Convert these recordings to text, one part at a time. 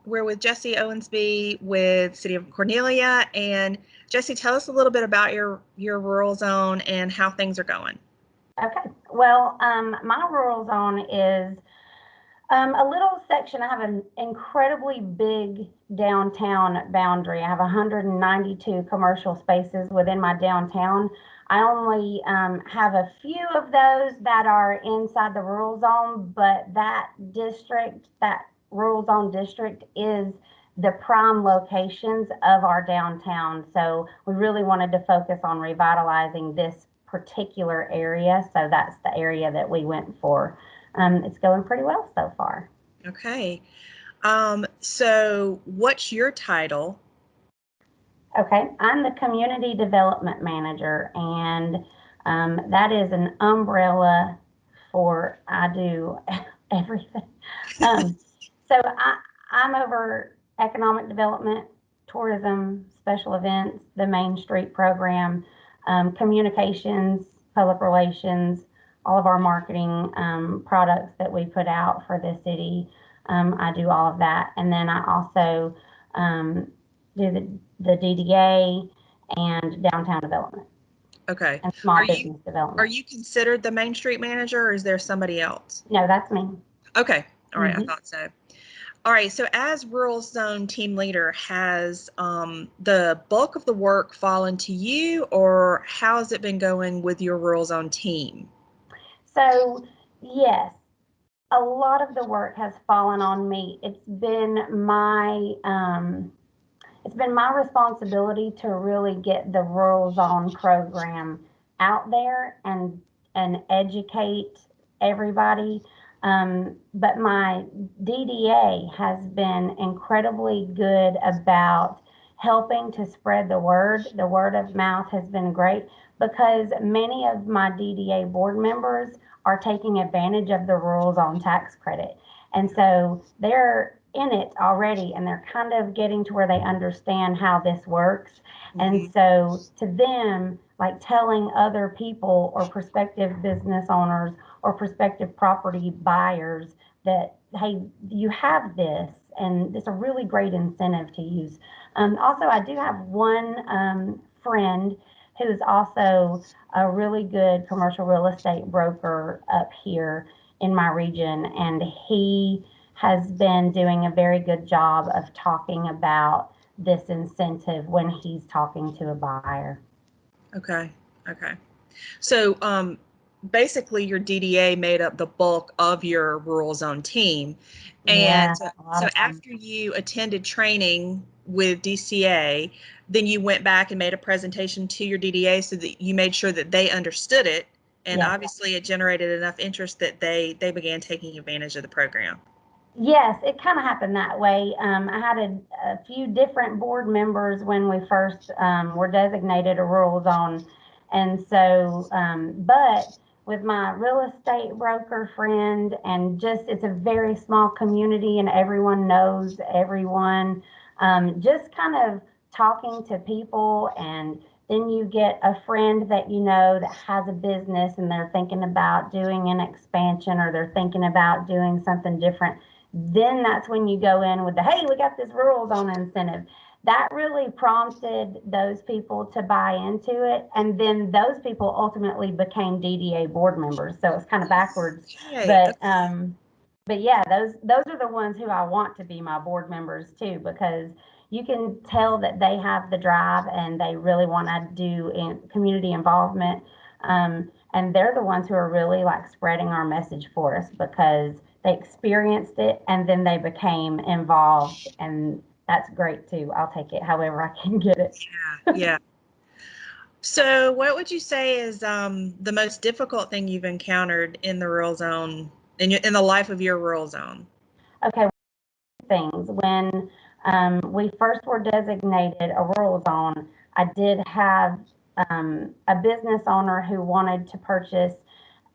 we're with Jesse Owensby with City of Cornelia. And Jesse, tell us a little bit about your rural zone and how things are going. Okay. Well, my rural zone is a little section. I have an incredibly big downtown boundary. I have 192 commercial spaces within my downtown. I only have a few of those that are inside the rural zone, but that rural zone district is the prime locations of our downtown. So we really wanted to focus on revitalizing this particular area. So that's the area that we went for. It's going pretty well so far. Okay. So what's your title? Okay, I'm the community development manager, and that is an umbrella for I do everything. So I'm over economic development, tourism, special events, the Main Street program, communications, public relations, all of our marketing products that we put out for the city. I do all of that, and then I also do the DDA and downtown development. Okay. And small business development. Are you considered the Main Street manager, or is there somebody else? No, that's me. Okay. All right. I thought so. All right. So as rural zone team leader, has the bulk of the work fallen to you, or how has it been going with your rural zone team? So, yes, a lot of the work has fallen on me. It's been my responsibility to really get the rural zone program out there and educate everybody. But my DDA has been incredibly good about helping to spread the word. The word of mouth has been great because many of my DDA board members are taking advantage of the rural zone tax credit. And so they're in it already, and they're kind of getting to where they understand how this works. And so to them, like telling other people or prospective business owners or prospective property buyers that, hey, you have this, and it's a really great incentive to use. Also, I do have one friend who's also a really good commercial real estate broker up here in my region, and he has been doing a very good job of talking about this incentive when he's talking to a buyer. Okay. Okay. So basically your DDA made up the bulk of your rural zone team. And so after you attended training with DCA, then you went back and made a presentation to your DDA so that you made sure that they understood it. And obviously it generated enough interest that they began taking advantage of the program. Yes, it kind of happened that way. I had a few different board members when we first were designated a rural zone. And so, but with my real estate broker friend, and just it's a very small community and everyone knows everyone, just kind of talking to people, and then you get a friend that you know that has a business and they're thinking about doing an expansion or they're thinking about doing something different. Then that's when you go in with the, hey, we got this rural zone incentive. That really prompted those people to buy into it. And then those people ultimately became DDA board members. So it's kind of backwards. But yeah, those are the ones who I want to be my board members too, because you can tell that they have the drive and they really want to do community involvement. And they're the ones who are really like spreading our message for us because they experienced it and then they became involved, and that's great too. I'll take it however I can get it. Yeah. So what would you say is the most difficult thing you've encountered in the rural zone, in the life of your rural zone? Okay, things. When we first were designated a rural zone, I did have a business owner who wanted to purchase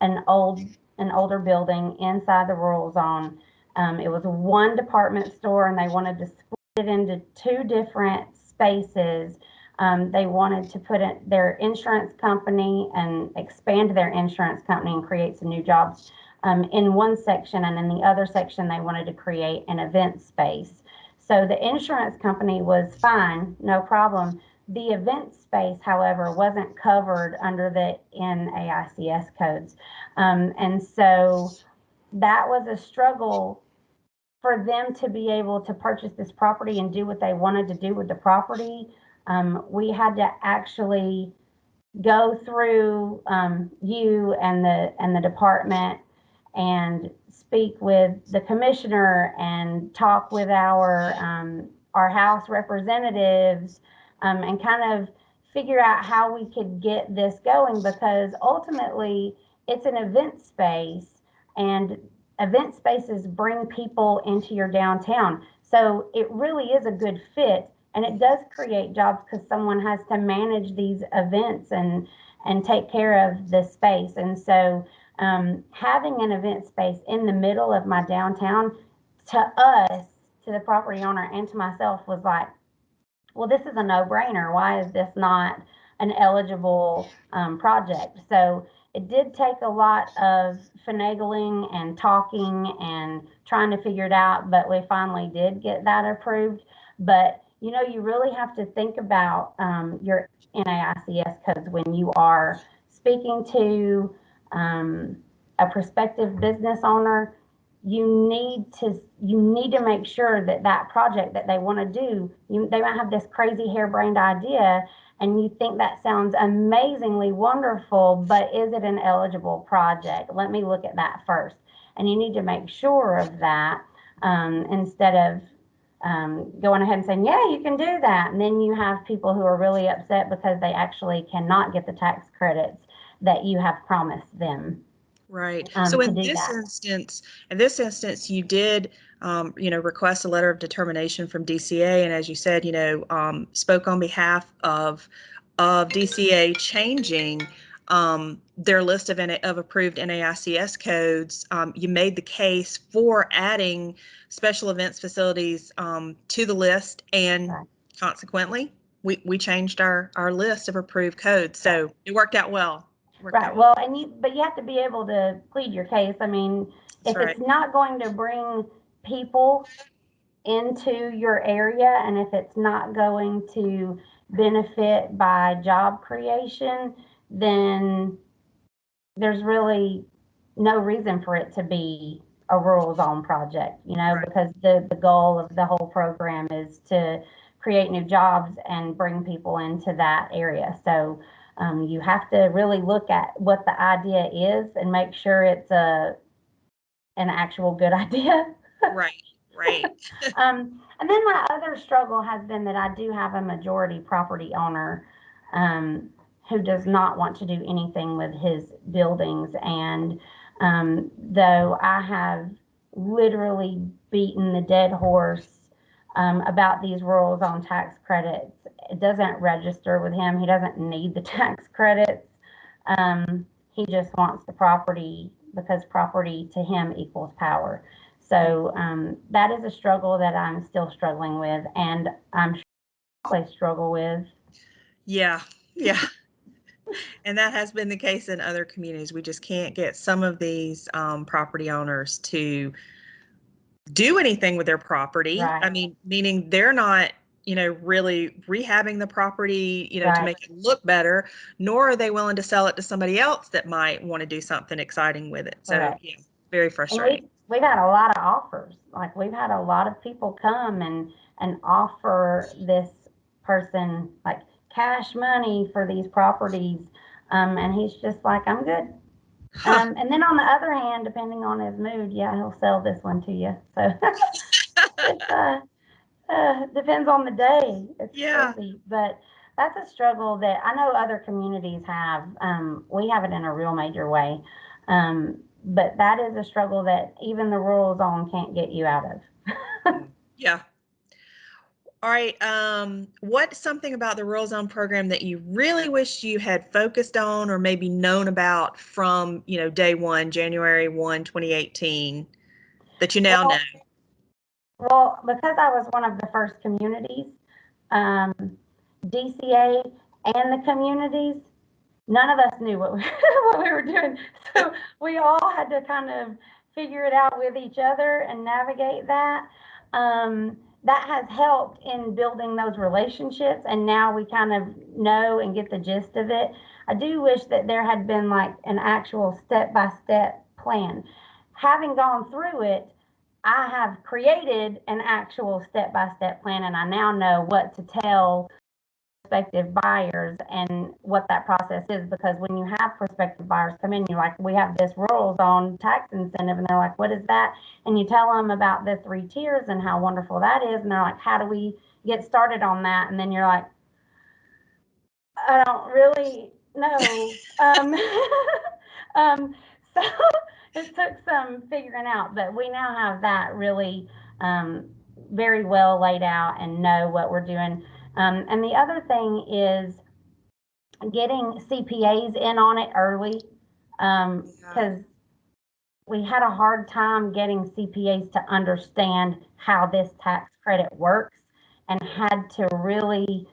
an older building inside the rural zone. It was one department store, and they wanted to split it into two different spaces. They wanted to put in their insurance company and expand their insurance company and create some new jobs in one section, and in the other section they wanted to create an event space. So the insurance company was fine, no problem. The event space, however, wasn't covered under the NAICS codes. And so that was a struggle for them to be able to purchase this property and do what they wanted to do with the property. We had to actually go through you and the department and speak with the commissioner and talk with our House representatives, and kind of figure out how we could get this going, because ultimately it's an event space, and event spaces bring people into your downtown. So it really is a good fit, and it does create jobs because someone has to manage these events and take care of the space. And so having an event space in the middle of my downtown, to us, to the property owner and to myself, was like, well, this is a no-brainer. Why is this not an eligible project? So it did take a lot of finagling and talking and trying to figure it out, but we finally did get that approved. But you know, you really have to think about your NAICS codes when you are speaking to a prospective business owner. You need to make sure that that project that they want to do, they might have this crazy harebrained idea and you think that sounds amazingly wonderful, but is it an eligible project? Let me look at that first. And you need to make sure of that, instead of going ahead and saying, yeah, you can do that. And then you have people who are really upset because they actually cannot get the tax credits that you have promised them. Right. So in this instance, you did, request a letter of determination from DCA, and as you said, spoke on behalf of DCA changing their list of approved NAICS codes. You made the case for adding special events facilities to the list, and Right. consequently, we changed our list of approved codes. So it worked out well. Right. Well, but you have to be able to plead your case. I mean, That's if right. it's not going to bring people into your area, and if it's not going to benefit by job creation, then there's really no reason for it to be a rural zone project, Right. because the goal of the whole program is to create new jobs and bring people into that area. So you have to really look at what the idea is and make sure it's an actual good idea. Right, right. And then my other struggle has been that I do have a majority property owner who does not want to do anything with his buildings. And though I have literally beaten the dead horse about these rules on tax credits, it doesn't register with him. He doesn't need the tax credits. He just wants the property because property to him equals power. So that is a struggle that I'm still struggling with, and I'm sure they struggle with. Yeah, yeah. And that has been the case in other communities. We just can't get some of these property owners to do anything with their property. Right. I mean, meaning they're not, really rehabbing the property, to Right. make it look better, nor are they willing to sell it to somebody else that might want to do something exciting with it. So, Correct. yeah, very And frustrating. we've had a lot of offers. Like, we've had a lot of people come and offer this person like cash money for these properties, and he's just like, I'm good. Huh. And then on the other hand, depending on his mood, yeah, he'll sell this one to you. So it depends on the day. It's Yeah. crazy, but that's a struggle that I know other communities have. We have it in a real major way, but that is a struggle that even the rural zone can't get you out of. Yeah. All right. What's something about the Rural Zone program that you really wish you had focused on or maybe known about from, day one, January 1, 2018, that you now know? Well, because I was one of the first communities, um, DCA and the communities, none of us knew what what we were doing. So we all had to kind of figure it out with each other and navigate that. that has helped in building those relationships, and now we kind of know and get the gist of it. I do wish that there had been like an actual step-by-step plan. Having gone through it, I have created an actual step-by-step plan, and I now know what to tell prospective buyers and what that process is, because when you have prospective buyers come in, you're like, we have this rural zone tax incentive, and they're like, what is that? And you tell them about the 3 tiers and how wonderful that is, and they're like, how do we get started on that? And then you're like, I don't really know. So it took some figuring out, but we now have that really very well laid out and know what we're doing. And the other thing is getting CPAs in on it early, because we had a hard time getting CPAs to understand how this tax credit works, and had to really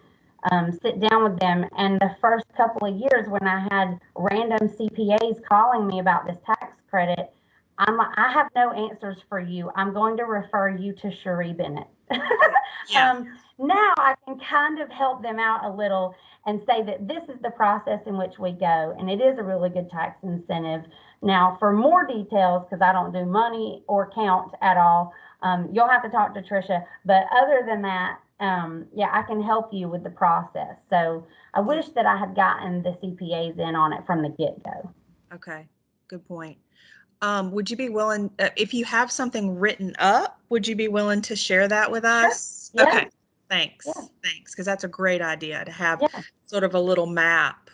sit down with them. And the first couple of years when I had random CPAs calling me about this tax credit, I'm like, I have no answers for you. I'm going to refer you to Cherie Bennett. Yeah. Now I can kind of help them out a little and say that this is the process in which we go, and it is a really good tax incentive. Now, for more details, because I don't do money or count at all, you'll have to talk to Trisha. But other than that, yeah, I can help you with the process. So I wish that I had gotten the CPAs in on it from the get-go. Okay, good point. Would you be willing, if you have something written up, would you be willing to share that with us? Sure. Yeah. Okay, thanks. Yeah. Thanks, because that's a great idea to have Yeah. sort of a little map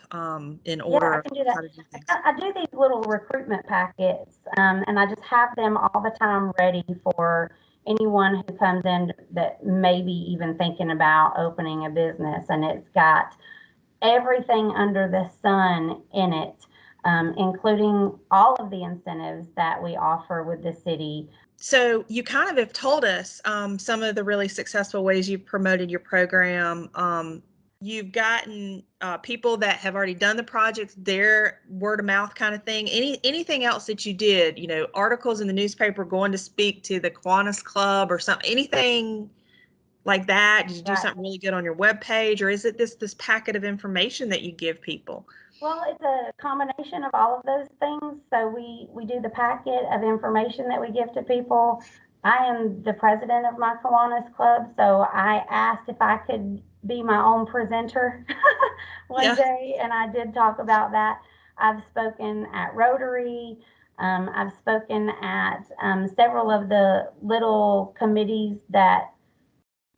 in order I can do that. how to do things. I do these little recruitment packets, and I just have them all the time ready for anyone who comes in that may be even thinking about opening a business. And it's got everything under the sun in it, including all of the incentives that we offer with the city. So you kind of have told us some of the really successful ways you've promoted your program. You've gotten people that have already done the projects, their word of mouth kind of thing. Anything else that you did? You know, articles in the newspaper, going to speak to the Kiwanis Club or something. Anything like that? Did you do something really good on your webpage, or is it this packet of information that you give people? Well, it's a combination of all of those things. So we do the packet of information that we give to people. I am the president of my Kiwanis Club, so I asked if I could be my own presenter one day, and I did talk about that. I've spoken at Rotary. I've spoken at several of the little committees that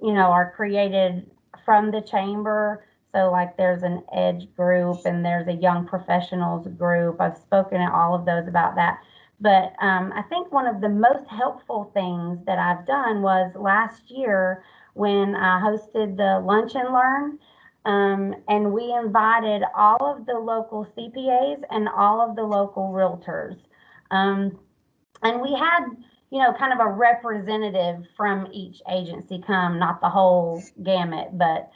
are created from the chamber. So like there's an EDGE group and there's a young professionals group. I've spoken at all of those about that. But I think one of the most helpful things that I've done was last year when I hosted the Lunch and Learn. And we invited all of the local CPAs and all of the local realtors. And we had kind of a representative from each agency come, not the whole gamut, but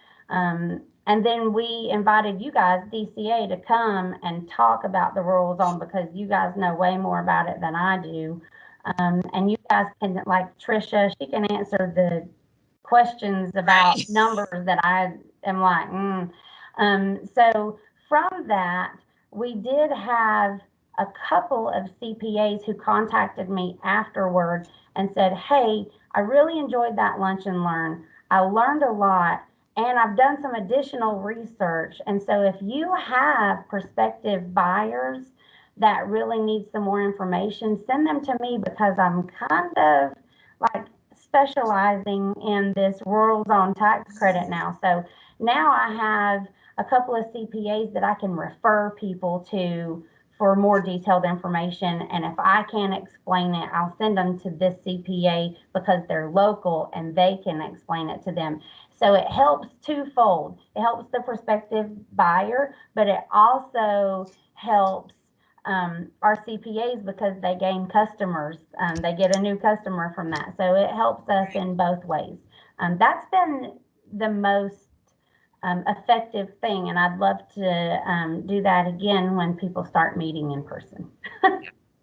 and then we invited you guys, DCA, to come and talk about the rural zone, because you guys know way more about it than I do. And you guys can, like Trisha, she can answer the questions about numbers that I am like, So from that, we did have a couple of CPAs who contacted me afterward and said, hey, I really enjoyed that Lunch and Learn. I learned a lot, and I've done some additional research. And so if you have prospective buyers that really need some more information, send them to me, because I'm kind of like specializing in this rural zone tax credit now. So now I have a couple of CPAs that I can refer people to for more detailed information. And if I can't explain it, I'll send them to this CPA because they're local and they can explain it to them. So it helps twofold. It helps the prospective buyer, but it also helps our CPAs, because they gain customers. They get a new customer from that. So it helps us in both ways. That's been the most effective thing, and I'd love to do that again when people start meeting in person.